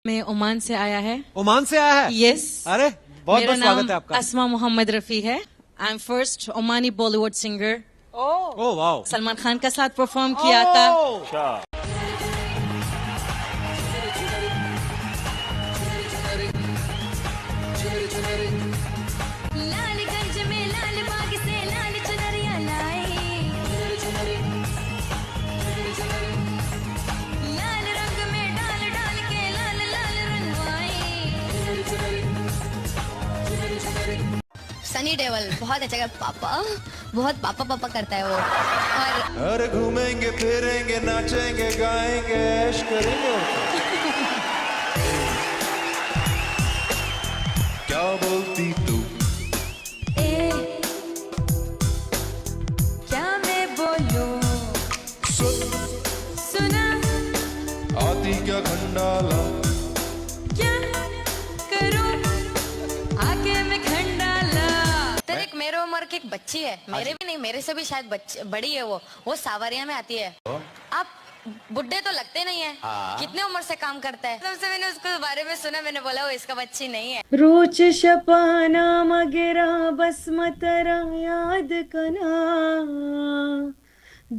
میں عمان سے آیا ہے. عمان سے آیا ہے؟ یس. ارے بہت بہت سواگت ہے آپ کا. اسما محمد رفیع ہے. I am first Omani Bollywood singer. Oh wow. Salman Khan کا ساتھ پرفارم کیا تھا. سنی ڈیول بہت اچھا پاپا بہت پاپا پاپا کرتا ہے وہ. اور گھومیں گے پھریں گے ناچیں گے گائیں گے عیش کریں گے. کیا بولتی تو کیا میں بولوں سنا آتی کیا کھنڈالا کیا کروں آ کے میں کھنڈالا. ایک میرے عمر کی ایک بچی ہے, میرے بھی نہیں, میرے سے بھی شاید بڑی ہے, وہ ساوریہ میں آتی ہے. آپ بڈھے تو لگتے نہیں ہیں, کتنے عمر سے کام کرتا ہے. سب سے میں نے اس کے بارے میں سنا, میں نے بولا وہ اس کا بچی نہیں ہے. روچ شپانا مگرا بس مترا یاد کنا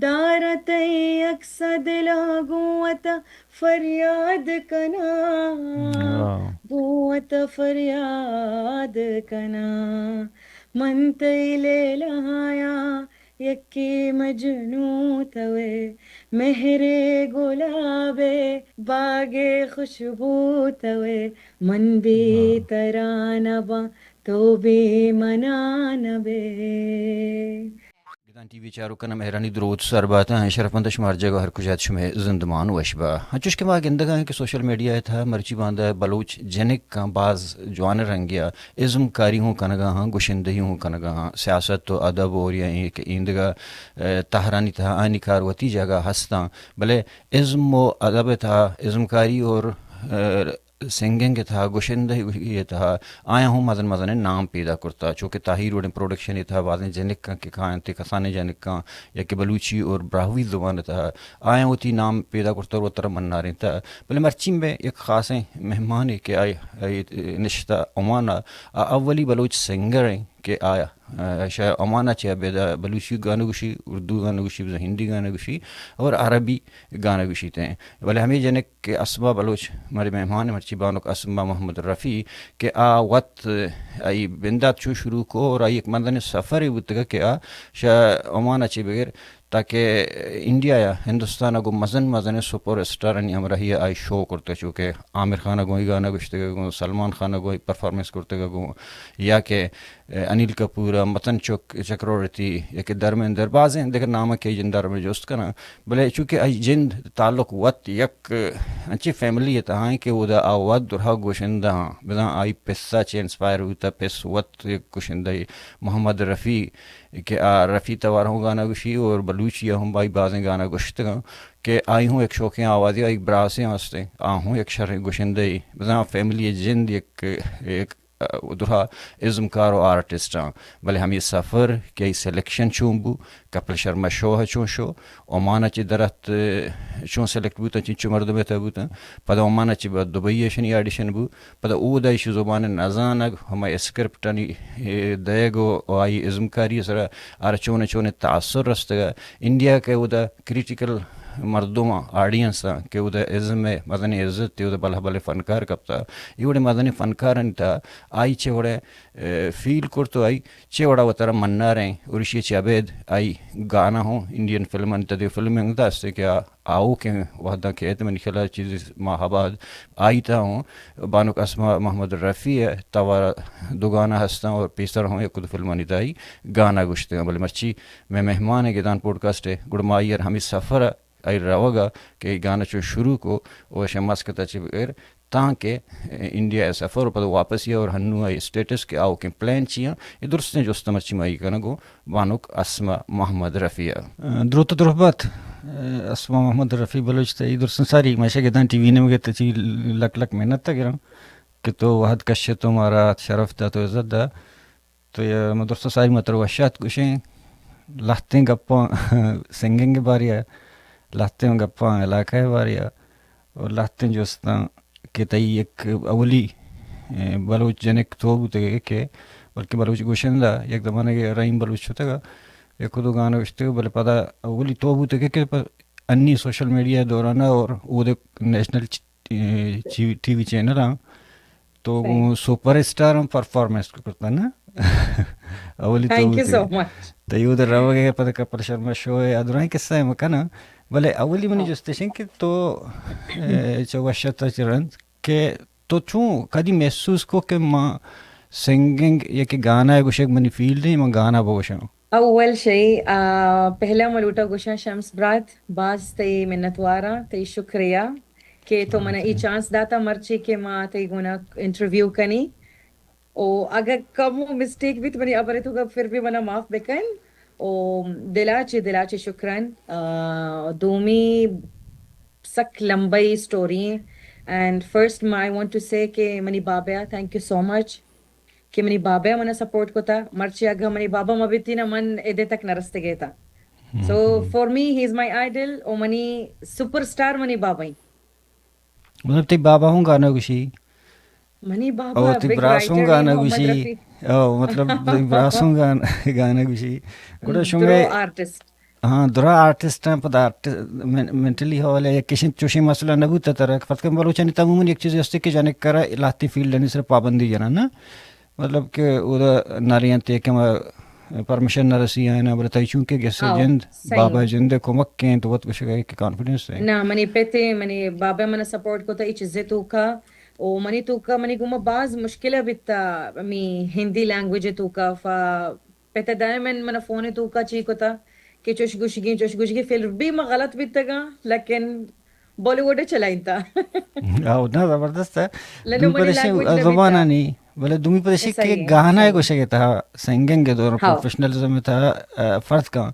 دارت اکسد لاگوت فریاد کنا گوت فریاد کنا من تیلے لہایا یکی مجنو توے مہرے گلابے باغے خوشبو توے من بھی ترانبا تو بھی منانبے. گدان ٹی وی چارو کنم مہرانی درود سربات ہیں شرف مند شمار جگہ ہر کجات شمہ زندمان وشبہ ہچوش کے ماں گندگاں کہ سوشل میڈیا تھا مرچی باندھا بلوچ جنک کا بعض جوان رنگیا ازم کاری ہوں کنگا ہاں گشندہی ہوں کنگا ہاں سیاست تو ادب اور یا ایک ایندگا تہرانی تھا آنی کار وتی جگہ ہستاں بلے ازم و ادب تھا ازم کاری اور سنگنگ تھا گشندہی یہ تھا آیا ہوں مزن مزن نام پیدا کرتا چونکہ تاہیر وڈن پروڈکشن یہ تھا وازن جنک کا کہ کھائیں تھے کسانے جنک کا یا کہ بلوچی اور براہوی زبان تھا آیا ہوتی نام پیدا کرتا اور وہ طرح مننا رہی تھا. بلے مرچی میں ایک خاص مہمان کہ آئے نشتہ عمانہ اولی بلوچ سنگر ہیں کہ آیا شاید عمانہ چاہے بیدا بلوچی گانا گوشی اردو گانا گوشی ہندی گانا گوشی اور عربی گانا گوشی تھے. بلے ہمیں جنک کہ اسما بلوچ ہمارے مہمان مرچی بانک اسما محمد رفیع کہ وقت آئی بندات چو شروع کو اور آئی ایک مندن سفر ہوتا کہ شاید عمانہ چاہے بغیر تاکہ انڈیا یا ہندوستان کو مزن سپراسٹاراں ہمراہی آئی شو کرتے چونکہ عامر خانہ گوئی گانا گشتے گو سلمان خانہ گوئی پرفارمنس کرتے گو یا کہ انیل کپور متن چکرورتی یا کہ درمندر بازیں دیکھر نامہ کے جندار میں جوست کرنا. بلے چونکہ آئی جند تعلق وقت یک اچھی فیملی ہے تہاں کہ وہ دا آواد درہا گشندھاں بزاں آئی پسا چے انسپائر ہوتا پس وقت گشندہ محمد رفیع کہ رفیع توار ہوں گانا گوشی اور بلوچی ہوں بائی بازیں گانا گشت گا کہ آئی ہوں ایک شوقیں آوازی ایک براسیں واسطے ہوں ایک شر گشندہی بزاں فیملی جند ایک درہا ازم کار و آرٹسٹ ہاں. بلے ہم یہ سفر کہ سلیکشن چون بو کپل شرما شو ہے چون شو عمانہ چی درخت چون سلیکٹ بوتا چنچو مردم تا بوتا پدا عمانہ چی با دبئی شنی آڈیشن بو پدا او دا ایشو زبان نزانگ ہمیں اسکرپٹانی دیگو آئی ازم کاری سر آر چون تاثر رستگا انڈیا کے او دا کریٹیکل مردم آڈینس کہ وہ ازم میں مدنی عزت تھی وہ بلہ بلے فنکار کپتا یہ وڑے مدنی فنکارن تھا آئی چھے وڑے فیل کرتو آئی چھے وڑا وہ طرح مننا رہیں اور اسی چھے عبید آئی گانا ہوں انڈین فلمن تا دے فلمیں دا اس سے کیا آؤ کہ وحدہ کہتے میں نکلا چیز ماہباد آئی تا ہوں بانک اسما محمد رفیع ہے توارا دو گانا ہستا اور پیسر ہوں ایک خود فلمانی تا آئی گانا گشتے ہیں. بلے مرچی میں مہمان ہے گدان پوڈکاسٹ ہے گڑ مائیر ہمیں سفر آئی رہوگا کہ گانا چو شروع کو وہ شماس کتا چی بغیر تاکہ انڈیا سفر پر واپس یہ اور ہنو آئی اسٹیٹس کے آؤ کے پلان چیاں یہ درست نے جو استمرچی مائی کنا گو بانک اسما محمد رفیع دروت درحبات اسما محمد رفیع بلوچ تا درست ساری ماشا گدان ٹی وی نے مگے تا چی لک محنت تا گرام کہ تو وحد کش تمہارا شرف تا تو عزت دا تو یہ مدرسہ ساری متروشات کشیں لہتیں گپاں سنگنگ باری ہے لہتیں گپاں علاقہ باری ہے اور لہتیں جوستاں کہ تئی ایک اولی بلوچ جنک تو بوتے کہ بلکہ بلوچ گشندھاں یک زمانے کے رحیم بلوچ ہوتا گا ایک خود گانا گشتے بلے پتا اولی تو بوتے کہ انی سوشل میڈیا دورانا اور وہ نیشنل ٹی وی چینل ہاں تو وہ سپر اسٹار پرفارمنس کرتا نا اولی تو یہ ادھر رہو گے پتہ کپل شرما شوئے ادھر قصہ ہے مکانا بلے اولی منی جو اسٹیشن کہ تو چوشتا چرن کہ تو چوں کدی محسوس کو کہ ماں سنگنگ یا کہ گانا ہے گوشک منی فیلڈ ہے ماں گانا بوشاں اول شيء پہلا ملوٹا گوشا شمس برات باز تی منتوارا تی شکریہ کہ تو منا ای چانس داتا مرچی کہ ماں تی گونا انٹرویو کنی او اگر کم مسٹیک بھی تو منی ابرے تو پھر بھی منا معاف بکن او دلاچی شکرن دومی سک لمبئی story and first I want to say کہ منی بابیا thank you so much کہ منی بابا منا سپورٹ کو تھا مرچی اگا منی بابا مبیتی نا من ایدے تک نرستے گئے تھا so for me he is my idol او منی سپر سٹار منی بابا ہی مطلب تی بابا ہوں گانا گوشی منی بابا او تی بگ براسوں رائٹر گانا محمد گوشی رفی او مطلب براسوں گانا گوشی گوڑا شنگے درو آرٹسٹ ہاں درا آرٹسٹ ہیں پتہ مینٹلی حوالے یا کسی چوشی مسئلہ نبوتا ترک فتکم بلوچانی تمومن ایک چیز ہستے کہ جانے کرا لاتی فیلڈ نہیں صرف پابندی جانا نا مطلب کہ وہ ناریاں تے کہ پرمیشن نہ رسی ہے نا بلتا چونکہ گیسے جند بابا جند کو مکیں تو وہ کچھ گئے کہ کانفیڈنس ہے نا منی پیتے منی بابا منا سپورٹ کو تا ای چیزیں تو کا او منی تو کا منی گوما باز مشکلہ بیتا می ہندی لینگویج تو کا فا پیتا دائما منا فون تو کا چی کو تا کہ چوش گوشگی پھر بھی ما غلط بیتا گا لیکن بالی ووڈ چلائیں تا نا زبردست ہے لنو منی لینگویج زبانہ نہیں بولے دومی پریشی کہ گانا ہے گوشے تھا سنگنگ کے دور پروفیشنلزم میں تھا فرد کا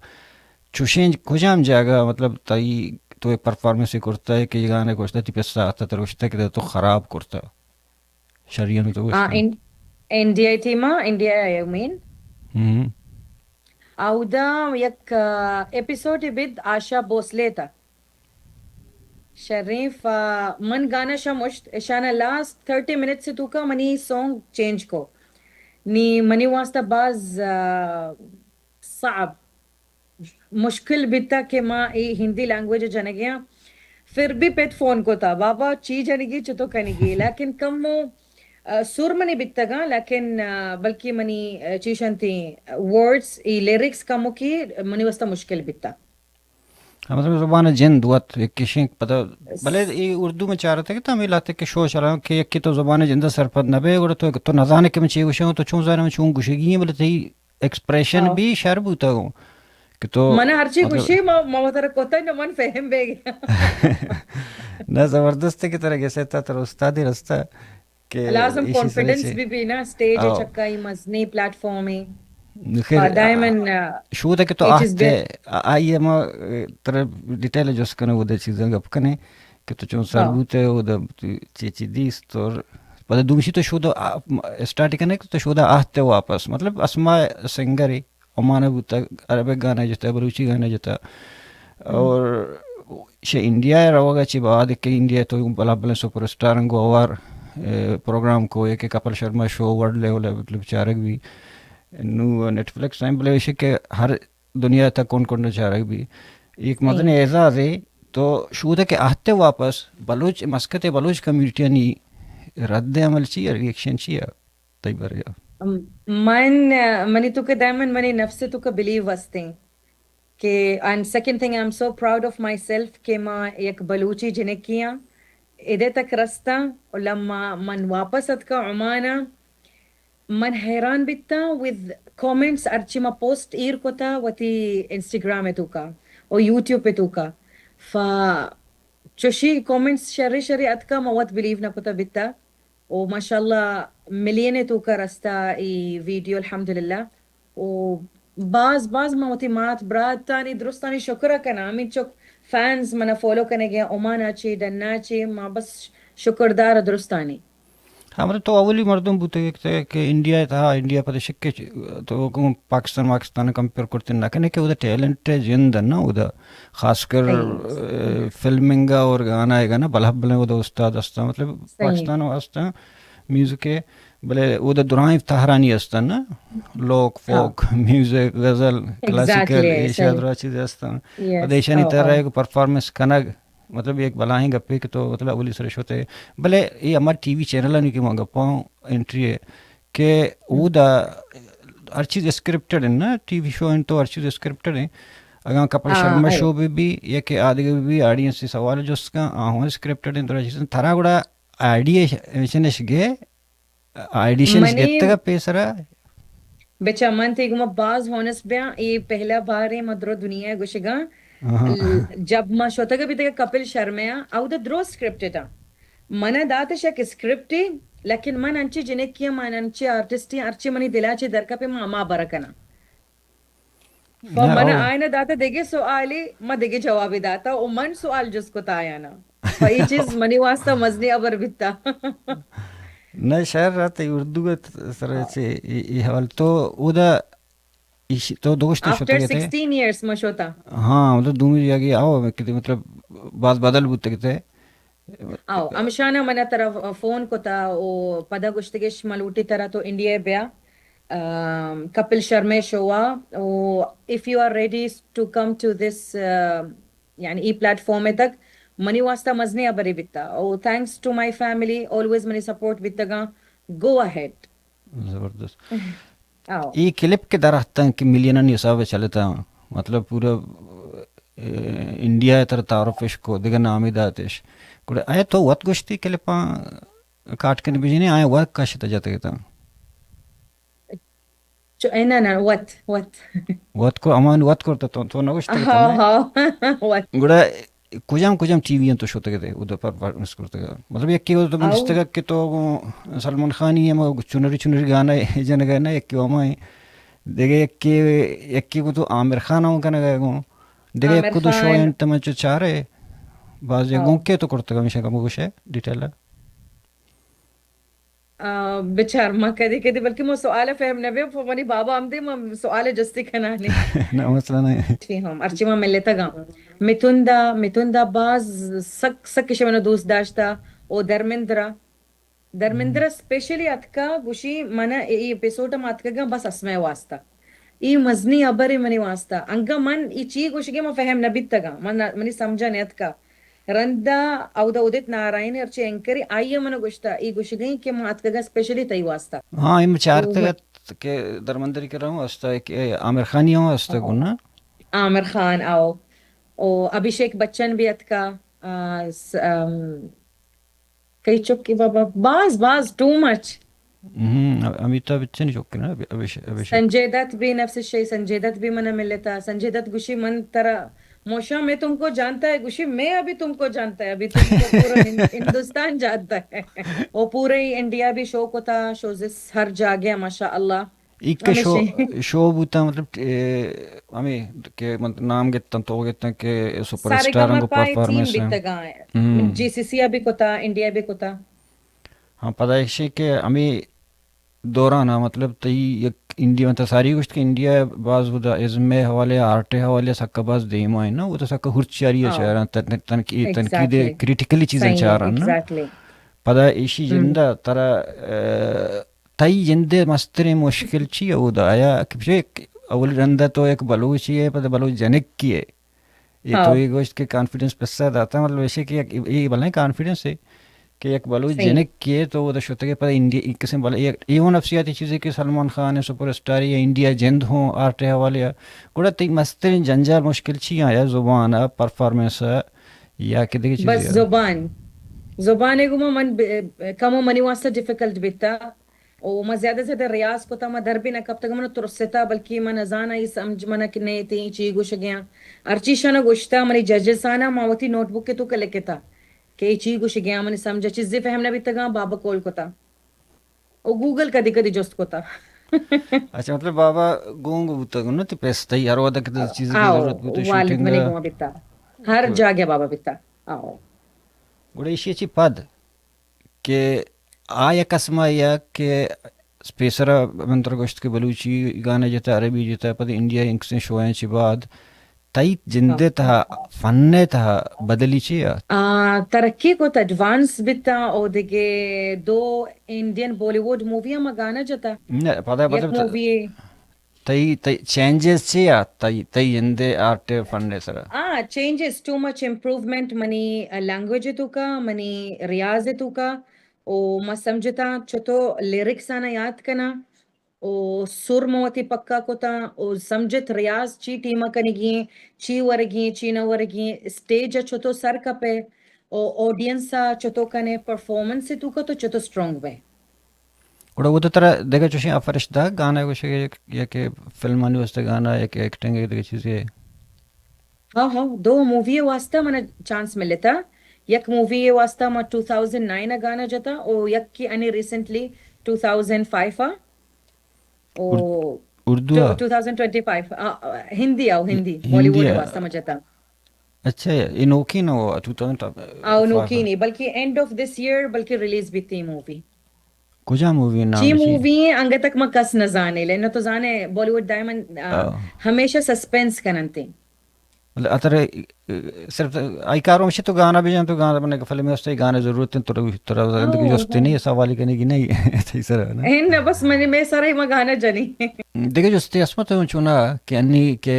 چوشیں کجام جاگا مطلب تائی تو ایک پرفارمنس ہی کرتا ہے کہ یہ گانا گوشتا تی پیسا آتا تا روشتا کہ تو خراب کرتا شریعہ میں تو گوشتا انڈیائے تیما انڈیائے مین اودا یک ایپیسوڈ بید آشا بوسلے تا شریف من گانا شمشت اشانا لاسٹ 30 منٹ سے تو کا منی سونگ چینج کو نی منی واسطہ باز صعب مشکل بیتا کہ ماں ای ہندی لینگویج جانے گیا پھر بھی پیت فون کو تھا بابا چی جانے گی چتو کنے گی لیکن کم سر منی بیتا گا لیکن بلکہ منی چیشن تھی ورڈز ای لیرکس کمو کی منی واسطہ مشکل بیتا مطلب زبان جند وقت ایک کشیں پتہ بلے یہ اردو میں چاہ رہا تھا کہ تمہیں لاتے کہ شو چلا کہ ایک کی تو زبان جندہ سرپت نبے اور تو نظانے کے میں چیئے گوشے ہوں تو چون زانے میں چون گوشے گی ہیں بلے تی ایکسپریشن بھی شرب ہوتا ہوں کہ تو من ہر چی گوشی موتر کوتا ہے من فہم بے گیا نا زبردست ہے کہ طرح کیسے تھا تر استادی رستہ کہ لازم کانفیڈنس بھی نا سٹیج چکائی مزنیں پلیٹ فارمی شو تھا کہ تو آتے آئیے ما تر ڈیٹیل جو سکنے وہ دے چیزیں گپ کنے کہ تو چون سربوتے وہ دا چیچی دیست اور پتہ دومشی تو شو دا اسٹارٹ کنے تو شو دا آتے واپس مطلب اسما سنگری امانہ بوتا عربک گانا جتا بلوچی گانا جتا اور شے انڈیا ہے رہا گا چی بعد کہ انڈیا تو بلا بلا سپر سٹارنگ کو اوار پروگرام کو ایک کپل شرما شو ورلڈ لیول ہے مطلب چارک بھی نو نیٹ فلکس ٹائم بلے ویسے کہ ہر دنیا تک کون چاہ رہا بھی ایک مزنیں اعزازے تو شو تھا کہ آتے واپس بلوچ مسکت بلوچ کمیونٹی نی رد عمل چی ریئیکشن چی تئی بریا منی تو کہ دائما منی نفس تو کا بلیو وستے کہ and second thing I am so proud of my self کہ ماں یک بلوچی جنہیں کیا ادھے تک رستہ اور لما من واپس ات کا عمانہ من حیران بیتا with comments ارچی ما پوسٹ ایر کو تا وتی انسٹاگرام میں تو کا اور یوٹیوب پہ تو کا فا چوشی comments شری ات کا موت بلیو نہ کو تا بیتا او ماشاءاللہ ملین تو کا رستا ای ویڈیو الحمدللہ او باز موتی مات برات تانی درست تانی شکرہ کنا ہمیں چک فینز منا فولو کنے گیا اومان آچی ڈنا آچی ما بس شکردار درست تانی ہاں مطلب تو اولی مردم بوتے کہ انڈیا تھا انڈیا پتہ شکے تو پاکستان کمپیئر کرتے نہ کہنے کہ وہ ٹیلنٹ ہے جند نا وہ خاص کر فلمنگ اور گانا ہے گا نا بلہ بلے وہ استاد استا مطلب پاکستان واسطہ میوزک کے بلے وہ دوران تہرانی استا نا لوک فوک میوزک غزل کلاسیکل ایشیا درا چیز استا دیشانی طرح ایک پرفارمنس کنگ مطلب ایک بلائیں گپے کہ تو مطلب اولی سرش ہوتے بلے یہ ہمارا ٹی وی چینل نہیں کہ وہاں گپاؤں انٹری ہے کہ وہ ہر چیز اسکرپٹڈ ہے نا ٹی وی شو تو ہر چیز اسکرپٹڈ ہے اگر کپل شرما شو بھی یہ کہ آدھے بھی آڈینس سے سوال ہے جو اس کا آہوں اسکرپٹڈ ہیں تو چیز تھرا گوڑا آئیڈیشن گے آئیڈیشن گتے گا پیسرا بچا من تھی گما باز ہونس بیا یہ پہلا بار ہے مدرو دنیا گوشگا جب ما شوتا بھی تک کپل شرما او دا درست اسکرپٹڈ من دات شک اسکرپٹ لیکن من انچی جنک کیا من انچی آرٹسٹ ارچی منی دلاچی درکا پہ ما برکنا من آئینہ داتا دیگے سوالی ما دیگے جوابی داتا او من سوال جس کو تایا نا فئی چیز منی واسطہ مزنی ابر بیتا نہ شہر رہتا اردو کا طرح سے یہ حوال تو او دا تو دوست after 16 years مشوتا ہاں مطلب دومی جگہ آؤ کہتے مطلب بعض بدل بودتے کہتے آو امشانہ منہ طرف فون کو تا او پدا گشتگش ملوٹی طرح تو انڈیا بیا کپل شرما شوا او if you are ready to come to this یعنی ای پلیٹ فارم تک منی واسطہ مزنی ابری بیتا او thanks to my family always money support بیتا گا go ahead زبردست یہ کلپ کے درخت کہ ملین حساب چلتا مطلب پورا انڈیا تر تعارفش کو دیگر نامی داتش کوڑے آیا تو وقت گشتی کلپاں کاٹ کے نبیجنے آیا وقت کاشتا جاتا گیتا چو اینا نا وقت کو امان وقت کرتا تو نگشتا گیتا گوڑا کجام ٹی وی تو شوتا گیتے ادھا پرفارمنس کرتا گا مطلب یک کی تو منستا گا کہ تو سلمان خانی ہے چنری گانا ہے جن گانا یک کی وما ہے دیکھے یک کی کو تو عامر خان ہوں کنا گئے گو دیکھے یک کو تو شوئے انتا میں چاہ رہے بعض یکوں کے تو کرتا گا ہمیشہ کم کچھ ہے ڈیٹیل ہے بچار ماں کدی کدی بلکہ مو سوال فہم نبی فمانی بابا ہم دے ماں سوال جستی کھنانی نا مسئلہ نہیں ٹھیک ہم ارچی ماں ملتا گا متوندا باز سک کشی منو دوست داشتا او درمندرہ اسپیشلی اتکا گوشی منا ای اپیسوڈ ہم اتکا گا بس اسمہ واسطہ ای مزنی ابری منی واسطہ انگا من ای چی گوشی گا ماں فہم نبی تگا منی سمجھا نیت کا رندا او دا ادت نارائن ارچی انکری آئیے منو گوشتا ای گوشی گئی کہ ماں اتکا گا اسپیشلی تی واسطہ ہاں ای مچارتا گا کہ درمندری کر رہا ہوں استا کہ عامر خانی ہوں استا گونا عامر خان او ابھیشیک بچن بھی اتکا کئی چکی بابا باز ٹو مچ امیتابھ بچن چوکی نا سنجے دت بھی نفس الشیء سنجے دت بھی منہ ملتا سنجے دت گوشی من طرح موشا میں تم کو جانتا ہے گوشی میں ابھی تم کو جانتا ہے ابھی تم کو پورا ہندوستان جانتا ہے وہ پورے انڈیا بھی شو کو تھا شوز ہر جا گیا ماشاء اللہ ایک شو بوتا مطلب ہمیں کہ نام گیتا تو گیتا کہ سپراسٹاراں کو پرفارمنس ہے جی سی سی ابھی کو تھا انڈیا بھی کو تھا ہاں پتہ ہے کہ ہمیں دورانا مطلب تی انڈیا میں ساری کچھ کہ انڈیا بعض وہ ازم حوالے آرٹ حوالے سکا بعض دیم آئے نا وہ تو سکا ہرچاری ہے چاہ رہا تنقید کریٹیکلی چیزیں چاہ رہا نا پتہ ایشی جندہ ترا تائی جندے مستر مشکل چی ہے وہ دا آیا کہ اول رندہ تو ایک بلوچی ہے پتہ بلوچ جنک کی ہے یہ تو ایک گوشت کے کانفیڈنس پسا داتا مطلب ایسے کہ یہ بلائیں کانفیڈنس ہے کہ ایک بلوچ جنک کیے تو وہ دا شوتا کہ پتہ انڈیا ایک قسم بلا یہ وہ نفسیاتی چیزیں کہ سلمان خان ہے سپر اسٹار یا انڈیا جند ہوں آرٹ حوالے گوڑا تی مستر جنجال مشکل چی آیا زبان ہے پرفارمنس ہے یا کہ دیکھ چیزیں بس زبان ہے گو من کمو منی واسطہ ڈیفیکلٹ بیتا او ما زیادہ سے ریاض کو تا ما در بھی نہ کب تک من ترستا بلکہ من ازانا ہی سمجھ من کہ نہیں تی چی گوش گیا ارچی شنا گوشتا منی ججز آنا ماوتی نوٹ بک کے تو کلے کے تا کہ چی گوش گیا من سمجھا چیزیں فہمنا بھی تگا بابا کول کو تا او گوگل کدی کدی جست کو تا اچھا مطلب بابا گونگ بوتا گو نا تی پیستا ہی ہر وقت کتا چیز کی ضرورت بوتا والد منی گوہ بیتا ہر جا گیا بابا بیتا گوڑا ایشی اچھی پد کہ آیا قسمہ یا کہ سپیسرا منتر گوشت کے بلوچی گانے جتا عربی جتا پتہ انڈیا انکسیں شوئیں چی بعد تئی جندے تہا فنے تہا بدلی چیا ترقی کو ایڈوانس بتا او دیگے دو انڈین بالی ووڈ موویاں ما گانا جتا پتہ یک مطلب مووی تئی چینجز چیا تئی جندے آرٹ فنے سرا changes too much improvement mani language tu ka mani riyaz tu ka o ma samjhta choto lyrics ana yaad kana o sur moti pakka kota o samjht riyaz chi tima kanigi chi wargi chi na wargi stage choto sar ka pe o audience choto kane performance tu ka to choto strong way اور وہ تو طرح دیکھا چوشیں افرشدہ گانا کچھ یا کہ فلمانی واسطے گانا یا کہ ایکٹنگ ہے چیزیں ہاں دو مووی واسطہ منا چانس ملے تھا یک مووی واسطہ ما 2009 گانا جتا او یک کی انی ریسنٹلی 2005 او اردو 2025 ہندی ہندی بالی ووڈ واسطہ ما جتا اچھا انوکی نہ ہوا 2000 انوکی نہیں بلکہ اینڈ آف دس ایئر بلکہ ریلیز بھی تھی مووی کجا مووی نام جی مووی انگے تک ما کس نہ جانے لینا تو جانے بالی ووڈ دائما ہمیشہ سسپینس کننتے مطلب اتر صرف آئی کاروں میں تو گانا بھی جان تو گانا بننے کا فلم میں اس گانے ضرورت ہے تو زندگی جوستے نہیں سوالی کرنے کی نہیں صحیح سر ہے بس میں سارے ما گانا جانی دیکھے جوستے اسمت ہوں چونا کہ انی کہ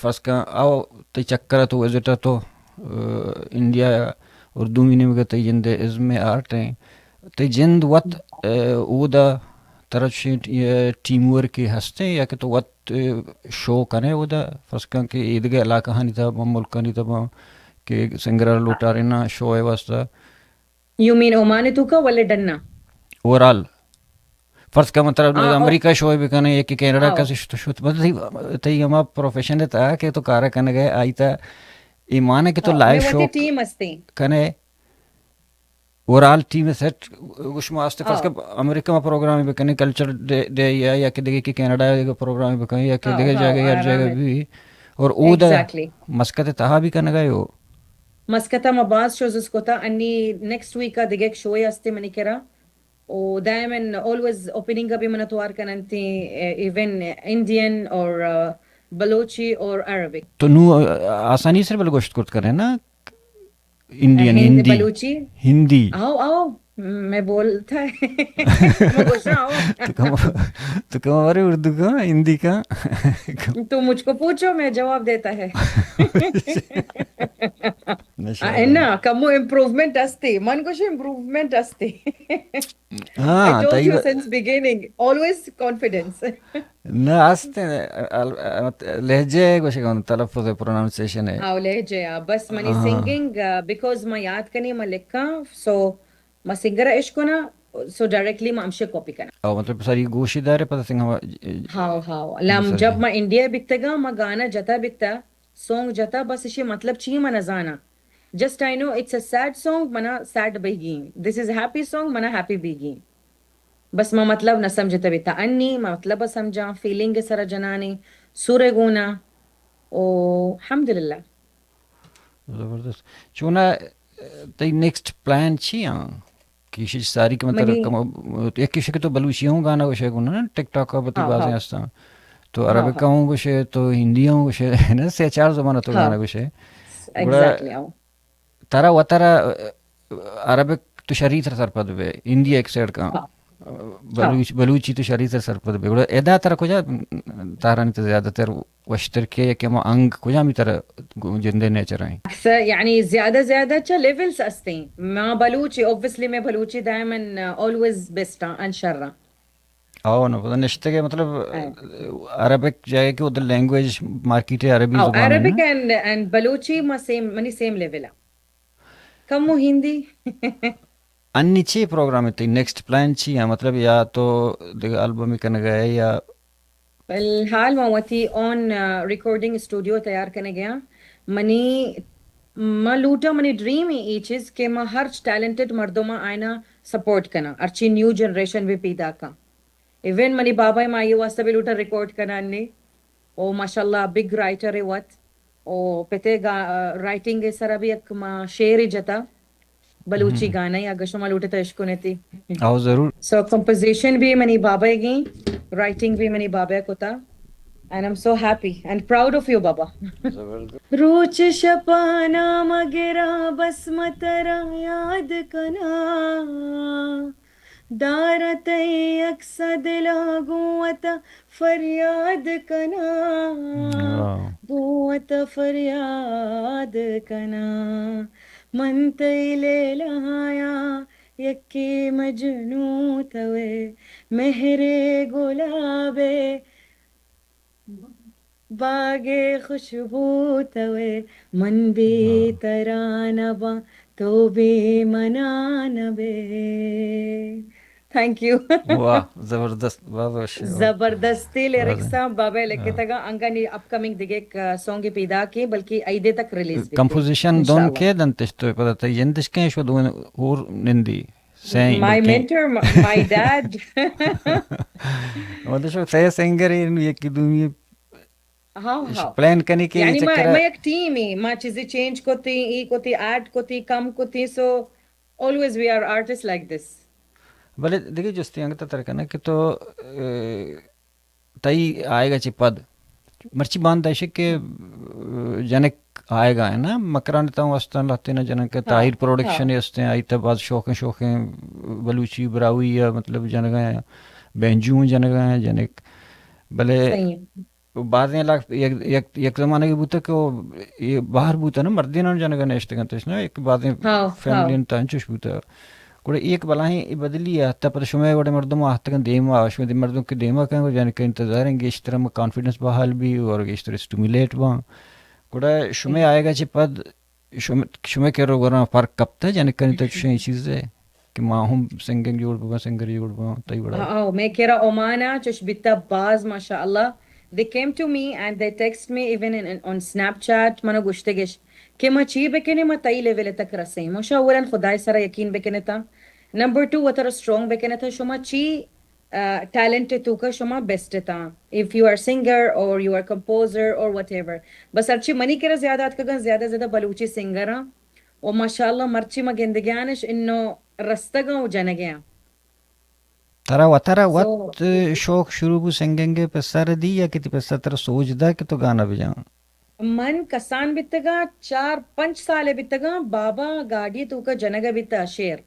فرض کا آؤ تی چکر تو وزٹر تو انڈیا اردو میں نہیں تی جند ازم آرٹ ہیں تی جند وط اودا طرف ٹیم ورک ہستے یا کہ تو وقت شو کرے اودا فرض کر کہ عیدگاہ علاقہ نہیں تھا ملک نہیں تھا کہ سنگرا لوٹارینگ شو ہے واسطہ یو مین اومانے تو کا ولے ڈننا اوورال فرض کا مطلب امریکہ شو ہے بھی کہنے یا کہ کینیڈا کا شو مطلب تی ہما پروفیشن تھا کہ تو کارا کرنے گئے آئی تھا ایمان ہے کہ تو لائیو شو ٹیم ہستے کنے اوورال ٹیم سیٹ کچھ واسطے فرض کا امریکہ میں پروگرام بھی کرنے کلچر ڈے یا کہ دیکھے کہ کینیڈا کا پروگرام بھی کریں یا کہ دیکھے جائے گا ہر جگہ بھی اور او دا مسکت تہا بھی کرنے گئے ہو مسکتا ما باز شوز اس کو تا انی نیکسٹ ویک کا دیگه شوئے استے منی کرا و دائما always opening ابھی منا توار کننتی even Indian اور بلوچی اور عربک تو نو آسانی سے بلگوشت کرت کریں نا انڈین ہندی بلوچی ہندی آؤ میں بولتا ہے میں پوچھ رہا ہوں تو کم ہمارے اردو کا ہندی کا تو مجھ کو پوچھو میں جواب دیتا ہے نا کمو امپروومنٹ استی من کچھ improvement استی I told you since beginning always confidence نہ استے لہجے کچھ تلفظ پروننسیشن ہے ہاں لہجے بس منی سنگنگ بیکاز ما یاد کنی ما لکھا سو ما سنگر عشق نا سو ڈائریکٹلی ما امشے کاپی کرنا مطلب ساری گوشی دار ہے پتہ سنگھ ہاں لام جب ما انڈیا بکتگا ما گانا جتا بکتا سونگ جتا بس اسی مطلب چی ما نزانا just I know it's a sad song منا سیڈ بیگی دس از ہیپی سونگ منا ہیپی بیگی بس ما مطلب نہ سمجھتا بیتا انی ما مطلب سمجھا فیلنگ سر جنانی سورے گونا او الحمدللہ زبردست چونا تی نیکسٹ پلان چی ہاں کسی ساری کے مطلب ایک کسی کے تو بلوچی ہوں گانا کچھ ہے نا ٹک ٹاک کا بتی بازیں ہستا تو عربک کا ہوں کچھ ہے تو ہندی ہوں کچھ ہے نا سے چار زمانہ تو گانا کچھ ہے تارا و تارا عربک تو شریط سرپد بے انڈیا ایک سائڈ کا بلوچی تو شریط سرپد بے گوڑا ادا تارا کجا تارا نہیں تو زیادہ تر وشتر کے کہ ما انگ کجا می تارا جندے نیچر آئیں یعنی زیادہ اچھا لیولز استے ہیں ما بلوچی اوبویسلی میں بلوچی دائما always best انشرہ آو نا پتہ نشتے کے مطلب عربک جائے کہ ادھر لینگویج مارکیٹ ہے عربی زبان ہے عربک اینڈ بلوچی ما سیم لیول ہے کمو ہندی انی چی پروگرام تی نیکسٹ پلان چی ہے مطلب یا تو دیکھ البم ہی کرنے گئے یا الحال موتی آن ریکارڈنگ اسٹوڈیو تیار کرنے گیا منی ما لوٹا منی ڈریم ہی یہ چیز کہ ما ہر ٹیلنٹڈ مردوں ما آئنا سپورٹ کرنا ارچی نیو جنریشن بھی پیدا کا ایون منی بابا مائی واسطہ بھی لوٹا ریکارڈ کرنا نے او ماشاءاللہ بگ رائٹر ہے وات او پتے رائٹنگ سرا بھی ایک ما شعر ہی جتا بلوچی گانا یا گشما لوٹے تا عشق نے تھی. آؤ ضرور. سو کمپوزیشن بھی منی بابا گئی, رائٹنگ بھی منی بابا کو تھا. And I'm so happy and proud of you, Baba. روچ شپانا مگرا بس مترا یاد کنا دارت اقصد لاگوت فریاد کنا بوت فریاد کنا من تیلے لہایا یکی مجنو توے مہرے گلابے باغے خوشبو توے من بھی ترانبا تو بھی منانبے. Thank you. واہ زبردست, زبردستی لیرکس بابا لکھے تگا انگا نی اپ کمنگ دیگے ایک سانگ پیدا کی بلکہ ایدے تک ریلیز بھی کمپوزیشن دون کے دنتش تو پتہ تے یندش کے شو دون اور نندی سین my mentor, my dad. وہ شو تے سنگر یہ کی دنیا ہاں پلان کرنے کے یعنی چکر میں ایک ٹیم ہی ماں چیزیں چینج کوتی ای کوتی ایڈ کوتی کم کوتی. So always we are artists like this. بلے دیکھیں جس تیانگ تا ترکنا کہ تو تائی آئے گا چی پد مرچی باندھ ہے کہ جنک آئے گا ہے نا مکران تا واسطان لاتے نا جنک تاہیر پروڈکشن استے آئی تا بعد شوقیں بلوچی براوی یا مطلب جنگا ہیں بینجوں جنگا ہیں جنک بلے بعد یک زمانے کی بوتا کہ یہ باہر بوتا نا مردینہ جنگا نیشتے گا تشنا ایک بعد فیملی تانچوش بوتا کوڑے ایک بلاہیں بدلی ہے تا پر شمع وڑے مردم آہتا کن دیما شمع دی مردم کے دیما کن یعنی کہ انتظار ہیں گے اس طرح میں کانفیڈنس بحال بھی اور اس طرح سٹیمیلیٹ با کوڑے شمع آئے گا چی پد شمع کے رو گرنا فرق کب تا یعنی کہ انتظار شمع چیز ہے کہ ماں ہم سنگنگ جوڑ با سنگر جوڑ با تایی بڑا میں کہہ رہا اومانا چوش بیتا باز ماشاءاللہ. They came to me and they text me even on Snapchat منو گوشتے گش کہ ما چی بکنے ما تائی لیول تک رسیں. ماشا اولا خدای سارا یقین بکنے تا. نمبر 2 وطر اسٹرونگ بکنے تا شما چی ٹیلنٹ تو کا شما بیسٹ تا. if you are singer or you are composer or whatever بس ارچی منی کرا زیادات کا زیادہ زیادہ بلوچی سنگر ہاں اور ماشاءاللہ مرچی ما گندگیانش انو رستگاں و جنگیاں ترا وطرا وقت شوق شروع بو سنگنگ پسر دی یا کتی پسر ترا سوچ دا کہ تو گانا بجاؤں من کسان بیتگا 4-5 سال بیتگا بابا گاڑی تو کا جنگا بیتا شیر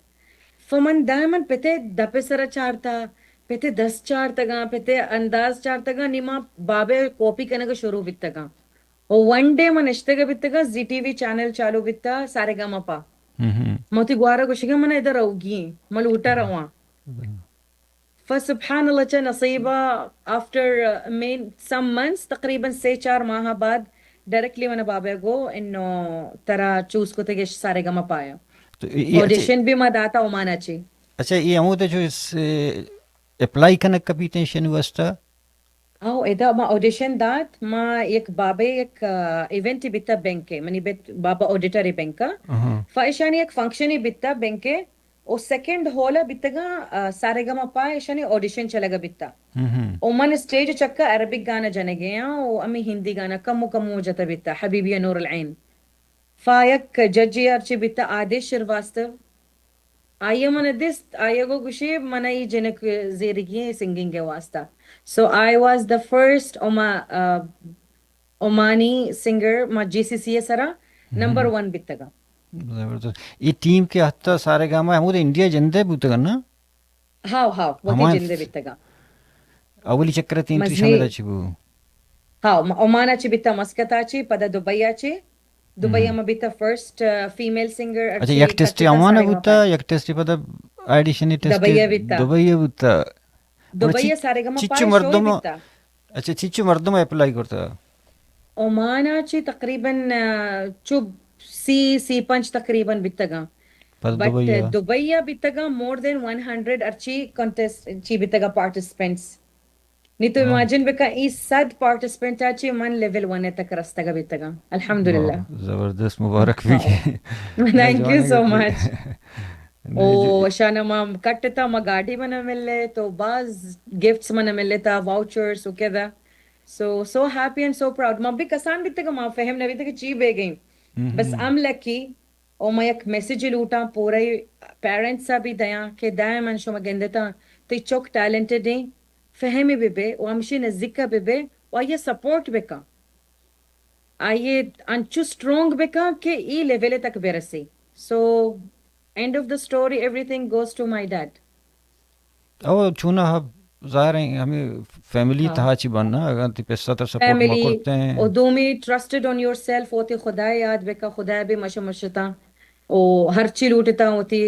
فمن دائمن پتے دپے سرا چارتا پتے 10 چارتگا پتے انداز چارتگا نیما بابے کاپی کرنے کا شروع بیتگا. اور ون ڈے من اشتگا بیتگا زی ٹی وی چینل چالو بیتا سارے گاما پا موتی گوارا گوشگا من ادھر ہوگی مل اٹھا رہا فسبحان اللہ چا نصیبہ آفٹر some months تقریباً 3-4 ماہ بعد ڈائریکٹلی میں نے بابا کو انو ترا چوز کو تگے سارے گاما پایا آڈیشن بھی میں داتا اومانا چی. اچھا یہ ہمو تے جو اس اپلائی کنک کبھی تینشن واسطہ او ادا ما آڈیشن دات ما ایک بابا ایک ایونٹ بیتا بینک کے منی بیت بابا آڈیٹری بینک کا فائشانی ایک فنکشن ہی بیتا بینک کے اور سیکنڈ ہولا بیتگا سارے گاما پا ایشانی آڈیشن چلے گا بیتا او من اسٹیج چکا عربک گانا جانے گیا او امی ہندی گانا کمو جاتا بیتا حبیبی نور العین فایک ججی ارچی بیتا آدیش شرواستو آئیے من دست آئیے گو گوشی من ای جنک زیرگی سنگنگ کے واسطہ. So I was the first Omani singer ما جی سی سی سرا نمبر 1 بیتگا. یہ ٹیم کے حتی سارے گاما ہمو دے انڈیا جندے بوتا نا ہاں وہی جندے بیتگا اولی چکر تین تو شامل چی بو ہاں اومانا چی بیتا مسکتا چی پدا دبیا چی دبیا میں بیتا فرسٹ فیمیل سنگر. اچھا یک ٹیسٹی امانا بوتا یک ٹیسٹی پدا ایڈیشنی ٹیسٹی دبیا بوتا دبیا سارے گاما پا شو بیتا. اچھا چیچو مردم اپلائی کرتا اومانا چی تقریباً چوب سی 5 تقریباً بیتگا بٹ دبیا بیتگا مور دین 100 ارچی کنٹیسٹ چی بیتگا پارٹیسپینٹس نہیں تو امیجن بکا ای 100 پارٹیسپینٹ آچی من لیول 1 تک رستگا بیتگا الحمدللہ. زبردست مبارک بھی تھینک یو سو مچ. او شانا ما کٹتا ما گاڑی منا ملے تو بعض گفٹس منا ملے تا واؤچرز وکذا. So happy and so proud ما بھی کسان بیتگا ما فہم نہ بیتگا چی بے گئی بس I'm lucky او ما یک میسیج لوٹا پورے پیرنٹس بھی دیاں کہ دائما شما گندتا تی چوک ٹیلنٹڈ ہیں فہمی بے وامشی نزدیکا بے وآئیے سپورٹ بکا آئیے انچو اسٹرونگ بکا کہ ای لیول تک برسی. So end of the story everything goes to my dad. او چونا ظاہر ہیں ہمیں فیملی تھا چی بننا اگر تی پیسہ تا سپورٹ مکرتے ہیں او دومی ٹرسٹڈ آن یور سیلف ہوتی خدا یاد بکا خدا بھی مشمشتا او ہر چی لوٹتا ہوتی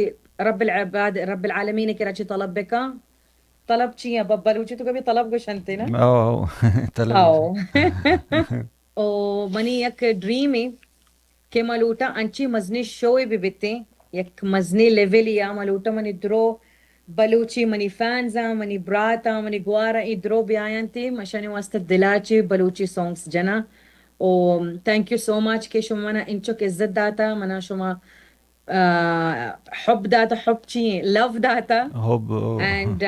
رب العباد رب العالمین کی رچی طلب بکا طلب چیئے بابا لوچی تو کبھی طلب گشنتے نا او طلب او منی یک ڈریم ہے کہ ملوٹا انچی مزنی شوئے بھی بیتے یک مزنی لیولی یا ملوٹا منی درو بلوچی منی فینزا منی براتا منی گوارا ای درو بھی آیاں تی مشانی واسطہ دلاچی بلوچی سونگس جنا. او تhank you so much کہ شما منا انچوک عزت داتا منا شما حب داتا حب چیئے لو داتا حب اینڈ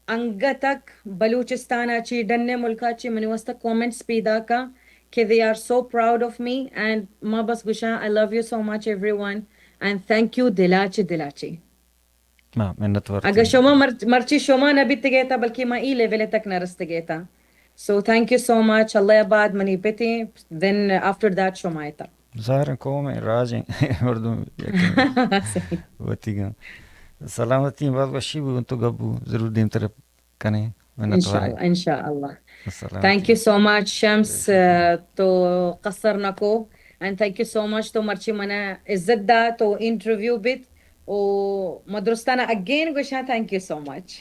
انگا تک بلوچستانا چی ڈنے ملکا چی منی واسطہ کومنٹس پیدا کا کہ they are so proud of me and ما بس گشاں I love you so much everyone and thank you دلاچی دلاچی. محنت ورتی اگر شما مرچی شما نبیت گئتا بلکہ ما ای لیول تک نرست گئتا. So thank you so much. اللہ آباد منی پیتی then after that شما ایتا ظاہر قوم ہے راج ہیں اردو ہوتی گا سلامتی بات وشی بھی تو گبو ضرور دیم طرف کنے انشاءاللہ. Thank you so much شمس تو قصر نکو and thank you so much تو مرچی منا عزت دا تو انٹرویو بیت او مدرستانہ again گوشا thank you so much.